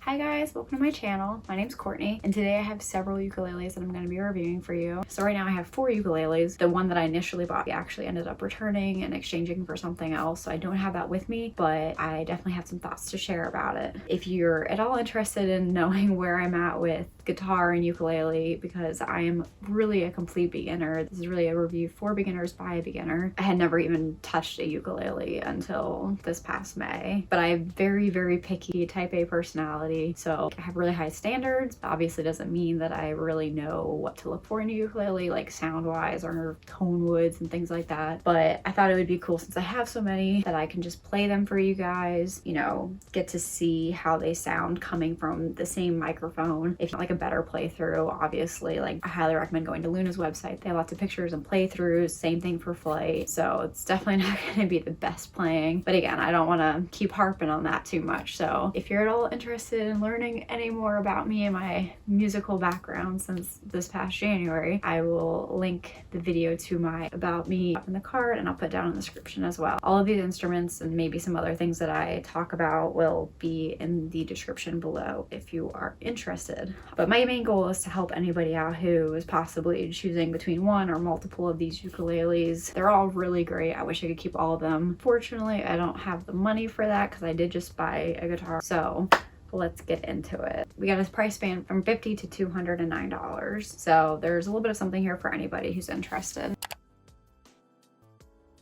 Hi guys, welcome to my channel. My name's Courtney and today I have several ukuleles that I'm going to be reviewing for you. So right now I have 4 ukuleles. The one that I initially bought I actually ended up returning and exchanging for something else, so I don't have that with me, but I definitely have some thoughts to share about it. If you're at all interested in knowing where I'm at with guitar and ukulele, because I am really a complete beginner, this is really a review for beginners by a beginner. I had never even touched a ukulele until this past May, but I have very picky type A personality. So I have really high standards. Obviously doesn't mean that I really know what to look for in a ukulele, like sound wise or tone woods and things like that. But I thought it would be cool, since I have so many, that I can just play them for you guys, you know, get to see how they sound coming from the same microphone. If you want like a better playthrough, obviously, like I highly recommend going to Luna's website. They have lots of pictures and playthroughs, same thing for Flight. So it's definitely not going to be the best playing. But again, I don't want to keep harping on that too much. So if you're at all interested in learning any more about me and my musical background since this past January, I will link the video to my about me up in the card, and I'll put down in the description as well. All of these instruments and maybe some other things that I talk about will be in the description below if you are interested. But my main goal is to help anybody out who is possibly choosing between one or multiple of these ukuleles. They're all really great. I wish I could keep all of them. Fortunately, I don't have the money for that because I did just buy a guitar. So let's get into it. We got a price band from $50 to $209. So there's a little bit of something here for anybody who's interested.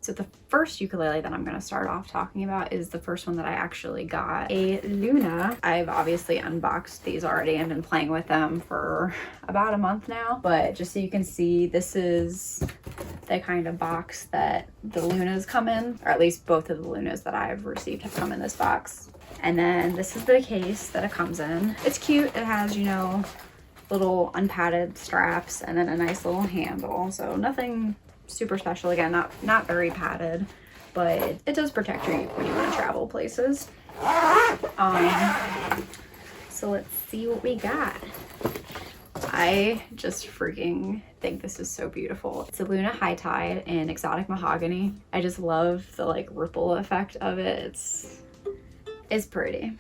So the first ukulele that I'm going to start off talking about is the first one that I actually got, a Luna. I've obviously unboxed these already and been playing with them for about a month now, but just so you can see, this is the kind of box that the Lunas come in, or at least both of the Lunas that I've received have come in this box. And then this is the case that it comes in. It's cute. It has, you know, little unpadded straps and then a nice little handle. So nothing super special. Again, not very padded, but it does protect you when you want to travel places. So let's see what we got. I just freaking think this is so beautiful. It's a Luna High Tide in Exotic Mahogany. I just love the like ripple effect of it. It's pretty.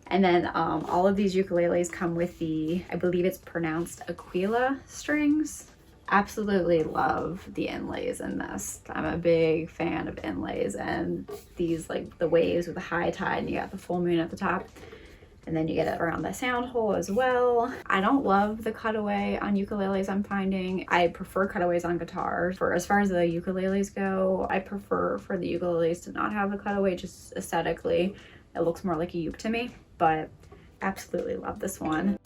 And then all of these ukuleles come with the, I believe it's pronounced Aquila strings. Absolutely love the inlays in this. I'm a big fan of inlays, and these, like the waves with the high tide, and you got the full moon at the top, and then you get it around the sound hole as well. I don't love the cutaway on ukuleles, I'm finding. I prefer cutaways on guitars. For as far as the ukuleles go, I prefer for the ukuleles to not have the cutaway, just aesthetically. It looks more like a uke to me, but absolutely love this one.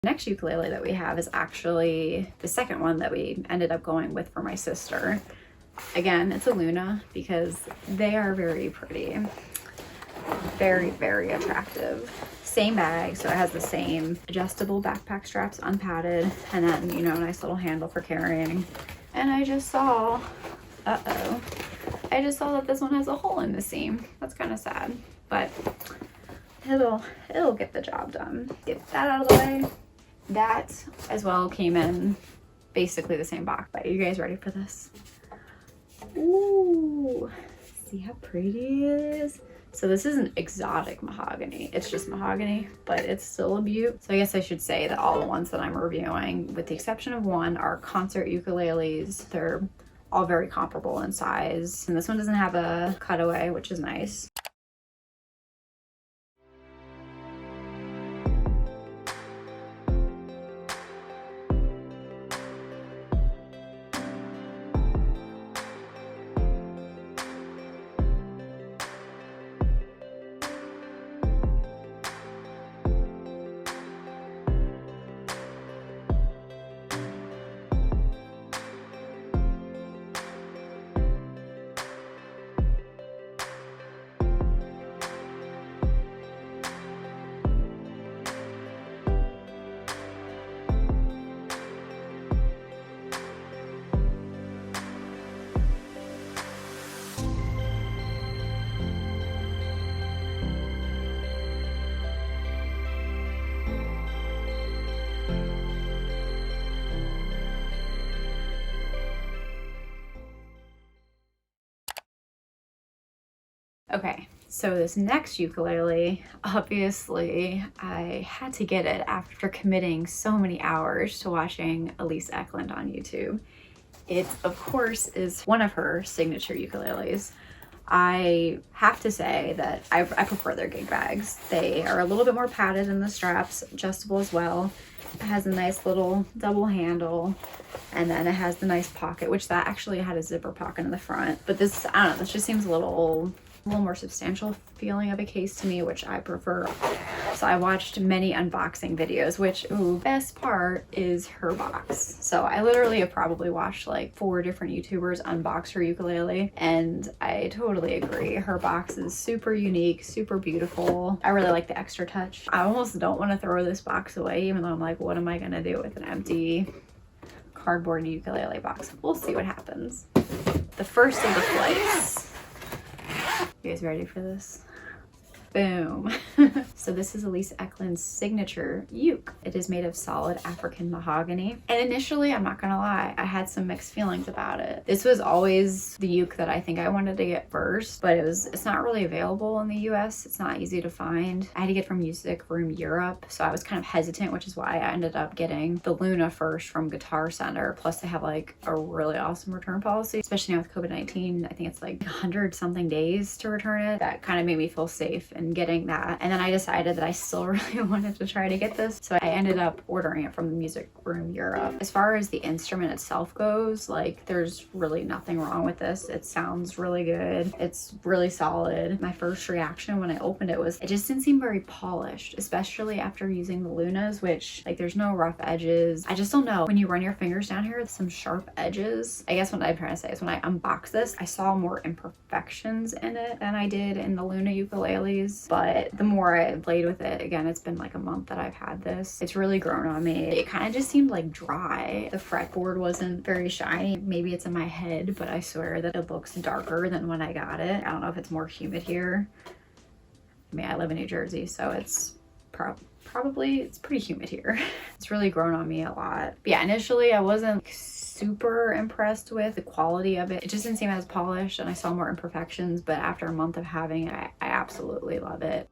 Next ukulele that we have is actually the second one that we ended up going with for my sister. Again, it's a Luna because they are very pretty. Very attractive. Same bag, so it has the same adjustable backpack straps, unpadded, and then, you know, a nice little handle for carrying. And I just saw, I just saw that this one has a hole in the seam. That's kind of sad, but it'll get the job done. Get that out of the way. That as well came in basically the same box. But are you guys ready for this? Ooh, see how pretty it is? So this is an exotic mahogany. It's just mahogany, but it's still a beaut. So I guess I should say that all the ones that I'm reviewing, with the exception of one, are concert ukuleles. They're all very comparable in size. And this one doesn't have a cutaway, which is nice. Okay, so this next ukulele, obviously I had to get it after committing so many hours to watching Elise Eklund on YouTube. It, of course, is one of her signature ukuleles. I have to say that I prefer their gig bags. They are a little bit more padded in the straps, adjustable as well. It has a nice little double handle, and then it has the nice pocket, which that actually had a zipper pocket in the front. But this, I don't know, this just seems a little more substantial feeling of a case to me, which I prefer. So I watched many unboxing videos, which, ooh, best part is her box. So I literally have probably watched like 4 different YouTubers unbox her ukulele, and I totally agree. Her box is super unique, super beautiful. I really like the extra touch. I almost don't want to throw this box away, even though I'm like, what am I gonna do with an empty cardboard ukulele box? We'll see what happens. The first of the flights. You guys ready for this? Boom. So this is Elise Eklund's signature uke. It is made of solid African mahogany. And initially, I'm not gonna lie, I had some mixed feelings about it. This was always the uke that I think I wanted to get first, but it's not really available in the US. It's not easy to find. I had to get from Music Room Europe, so I was kind of hesitant, which is why I ended up getting the Luna first from Guitar Center. Plus they have like a really awesome return policy, especially now with COVID-19. I think it's like 100 something days to return it. That kind of made me feel safe in getting that. And then I decided that I still really wanted to try to get this, so I ended up ordering it from the Music Room Europe. As far as the instrument itself goes, like, there's really nothing wrong with this. It sounds really good. It's really solid. My first reaction when I opened it was it just didn't seem very polished, especially after using the Lunas, which, like, there's no rough edges. I just don't know. When you run your fingers down here, some sharp edges. I guess what I'm trying to say is when I unboxed this, I saw more imperfections in it than I did in the Luna ukuleles. But the more I played with it, again, it's been like a month that I've had this, it's really grown on me. It kind of just seemed like dry. The fretboard wasn't very shiny. Maybe it's in my head, but I swear that it looks darker than when I got it. I don't know if it's more humid here. I mean, I live in New Jersey, so it's probably it's pretty humid here. It's really grown on me a lot. But yeah, initially I wasn't super impressed with the quality of it. It just didn't seem as polished, and I saw more imperfections, but after a month of having it, I absolutely love it.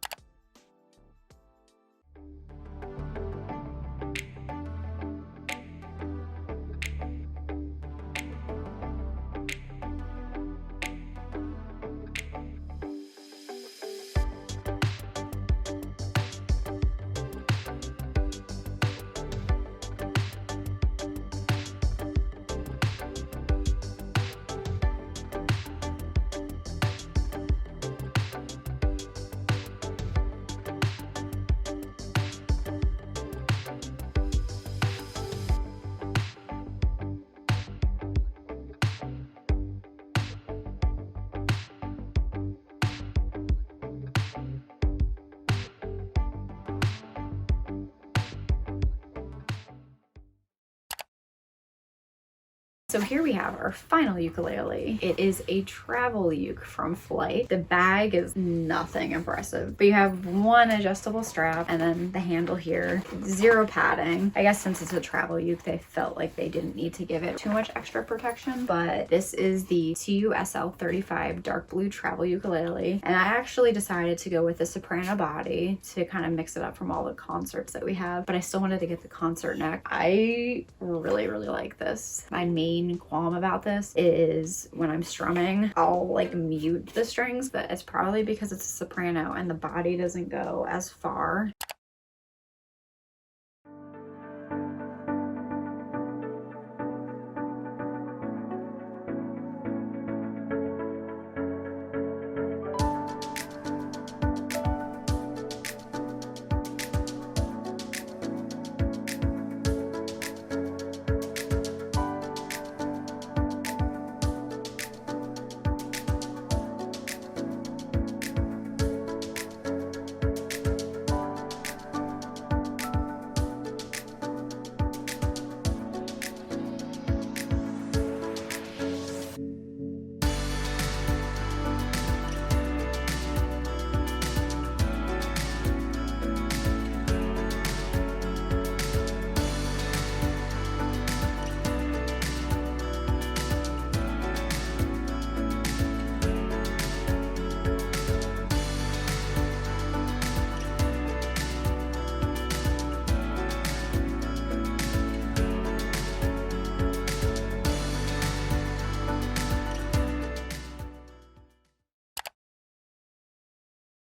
So here we have our final ukulele. It is a travel uke from Flight. The bag is nothing impressive, but you have one adjustable strap and then the handle here, 0 padding. I guess since it's a travel uke, they felt like they didn't need to give it too much extra protection, but this is the TU-SL35 dark blue travel ukulele. And I actually decided to go with the soprano body to kind of mix it up from all the concerts that we have, but I still wanted to get the concert neck. I really, really like this. My main qualm about this is when I'm strumming, I'll like mute the strings, but it's probably because it's a soprano and the body doesn't go as far.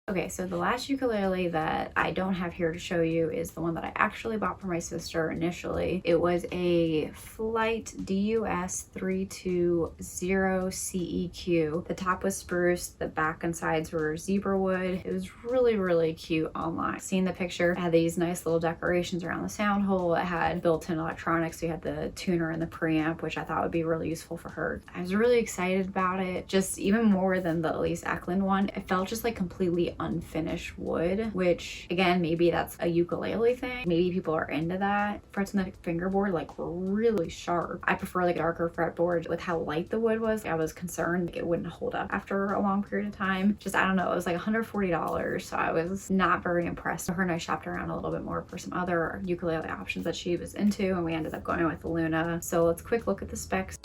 Okay, so the last ukulele that I don't have here to show you is the one that I actually bought for my sister initially. It was a Flight DUS 320 CEQ. The top was spruce, the back and sides were zebra wood. It was really, really cute online. Seeing the picture, it had these nice little decorations around the sound hole. It had built-in electronics. So you had the tuner and the preamp, which I thought would be really useful for her. I was really excited about it, just even more than the Elise Eklund one. It felt just like completely unfinished wood, which again, maybe that's a ukulele thing. Maybe people are into that. Frets on the fingerboard like were really sharp. I prefer like a darker fretboard. With how light the wood was, I was concerned like it wouldn't hold up after a long period of time. Just, I don't know, it was like $140, so I was not very impressed. Her and I shopped around a little bit more for some other ukulele options that she was into, and we ended up going with the Luna. So let's quick look at the specs.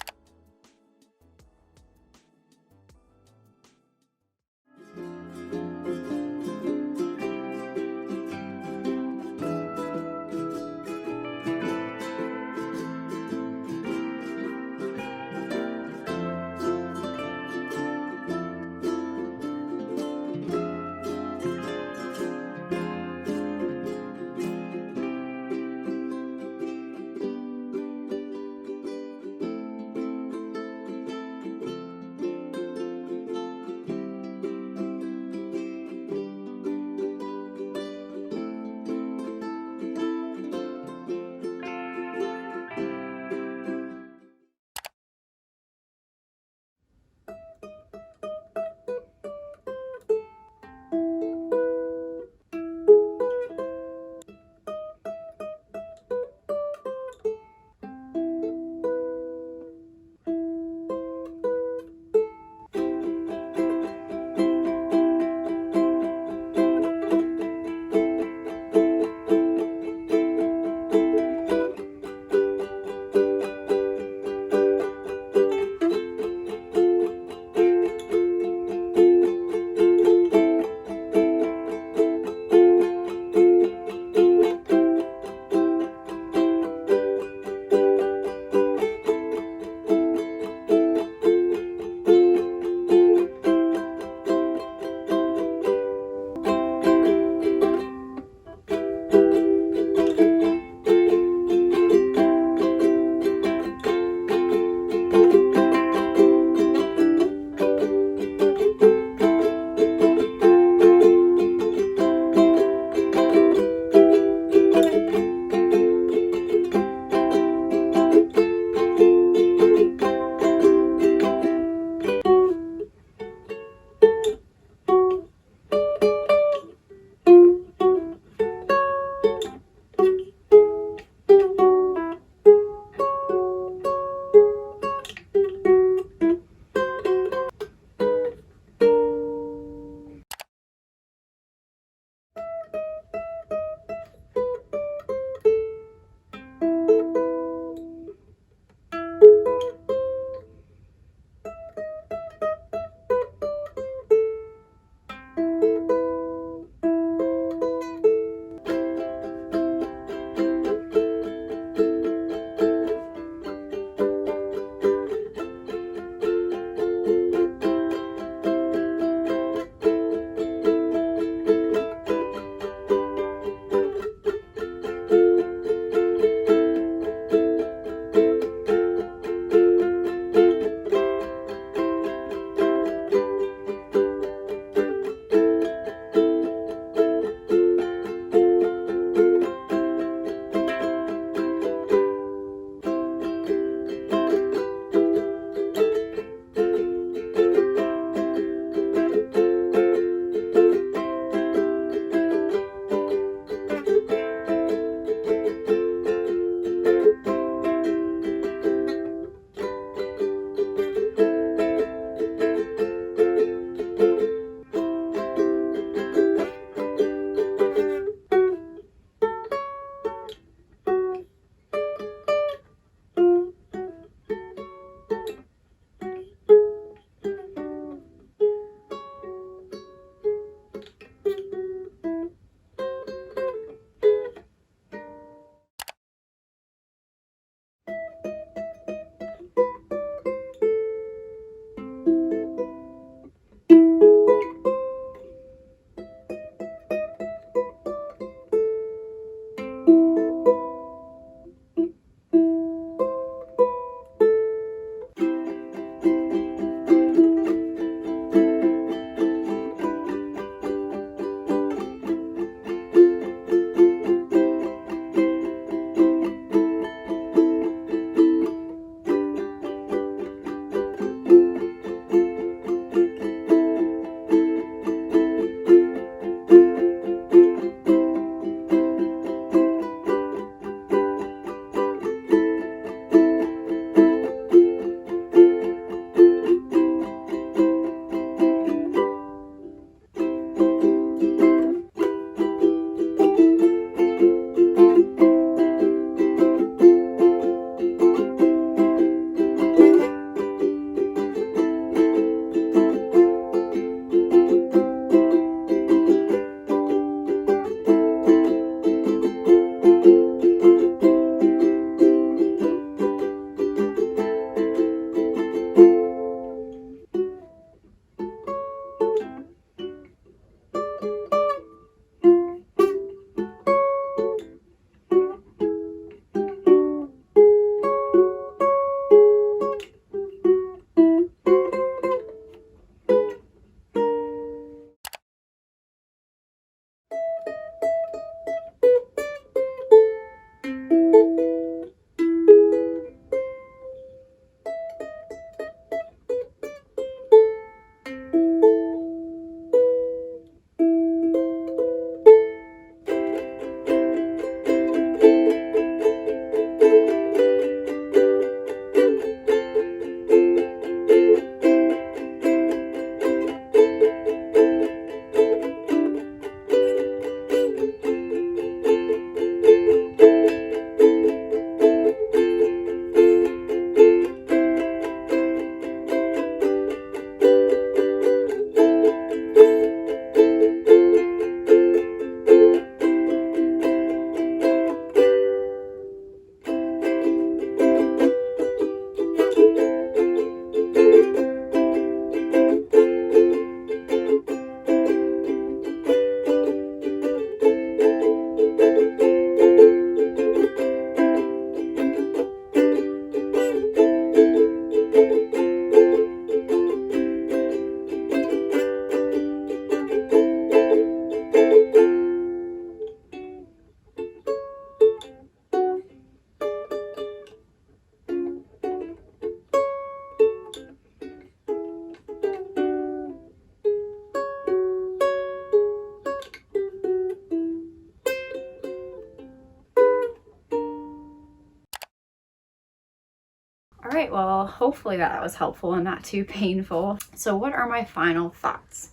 right, well, hopefully that was helpful and not too painful. So what are my final thoughts?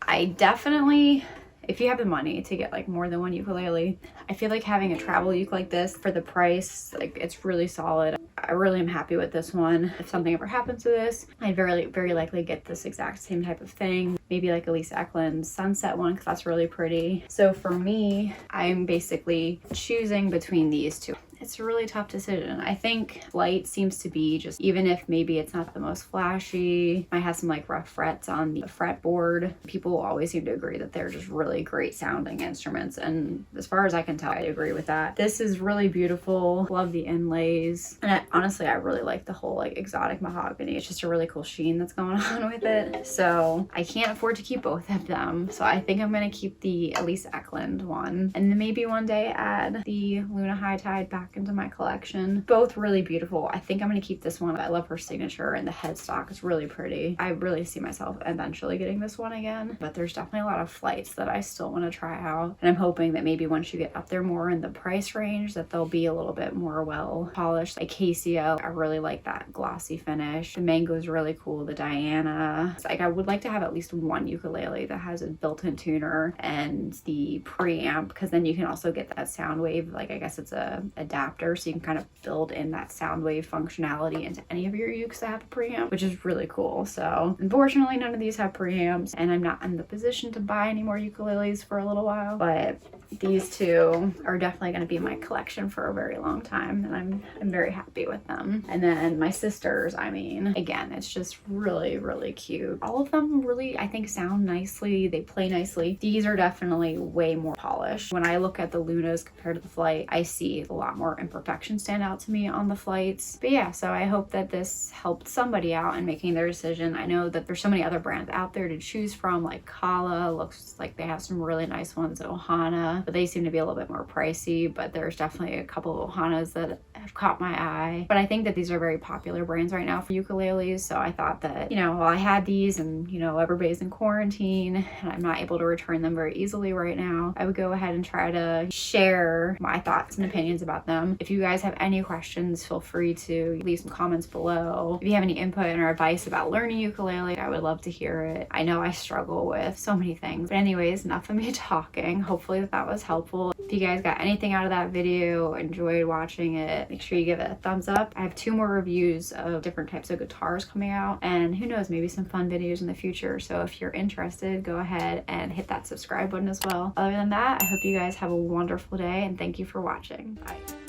I definitely, if you have the money to get like more than one ukulele, I feel like having a travel uke like this for the price, like it's really solid. I really am happy with this one. If something ever happens to this, I'd very likely get this exact same type of thing. Maybe like Elise Eklund's Sunset one, because that's really pretty. So for me, I'm basically choosing between these two. It's a really tough decision. I think Flight seems to be just, even if maybe it's not the most flashy, might have some like rough frets on the fretboard, people always seem to agree that they're just really great sounding instruments. And as far as I can tell, I agree with that. This is really beautiful. Love the inlays. And honestly, I really like the whole like exotic mahogany. It's just a really cool sheen that's going on with it. So I can't afford to keep both of them. So I think I'm gonna keep the Elise Eklund one. And then maybe one day add the Luna High Tide back into my collection. Both really beautiful. I think I'm gonna keep this one. I love her signature and the headstock is really pretty. I really see myself eventually getting this one again, but there's definitely a lot of Flights that I still want to try out. And I'm hoping that maybe once you get up there more in the price range that they'll be a little bit more well polished. Like Casio, I really like that glossy finish. The Mango is really cool. The Diana. It's like I would like to have at least one ukulele that has a built-in tuner and the preamp, because then you can also get that sound wave, like I guess it's a adapter, so you can kind of build in that sound wave functionality into any of your ukes that have a preamp, which is really cool. So unfortunately none of these have preamps, and I'm not in the position to buy any more ukuleles for a little while, but these two are definitely going to be in my collection for a very long time, and I'm very happy with them. And then my sisters, I mean, again, it's just really cute. All of them really, I think, sound nicely. They play nicely. These are definitely way more polished. When I look at the Lunas compared to the Flight, I see a lot more imperfections stand out to me on the Flights. But yeah, so I hope that this helped somebody out in making their decision. I know that there's so many other brands out there to choose from, like Kala looks like they have some really nice ones at Ohana, but they seem to be a little bit more pricey. But there's definitely a couple of Ohanas that have caught my eye. But I think that these are very popular brands right now for ukuleles, so I thought that, you know, while I had these and, you know, everybody's in quarantine and I'm not able to return them very easily right now, I would go ahead and try to share my thoughts and opinions about them. If you guys have any questions, feel free to leave some comments below. If you have any input or advice about learning ukulele, I would love to hear it. I know I struggle with so many things. But anyways, enough of me talking. Hopefully that was helpful. If you guys got anything out of that video, enjoyed watching it, make sure you give it a thumbs up. I have 2 more reviews of different types of guitars coming out, and who knows, maybe some fun videos in the future. So if you're interested, go ahead and hit that subscribe button as well. Other than that, I hope you guys have a wonderful day, and thank you for watching. Bye.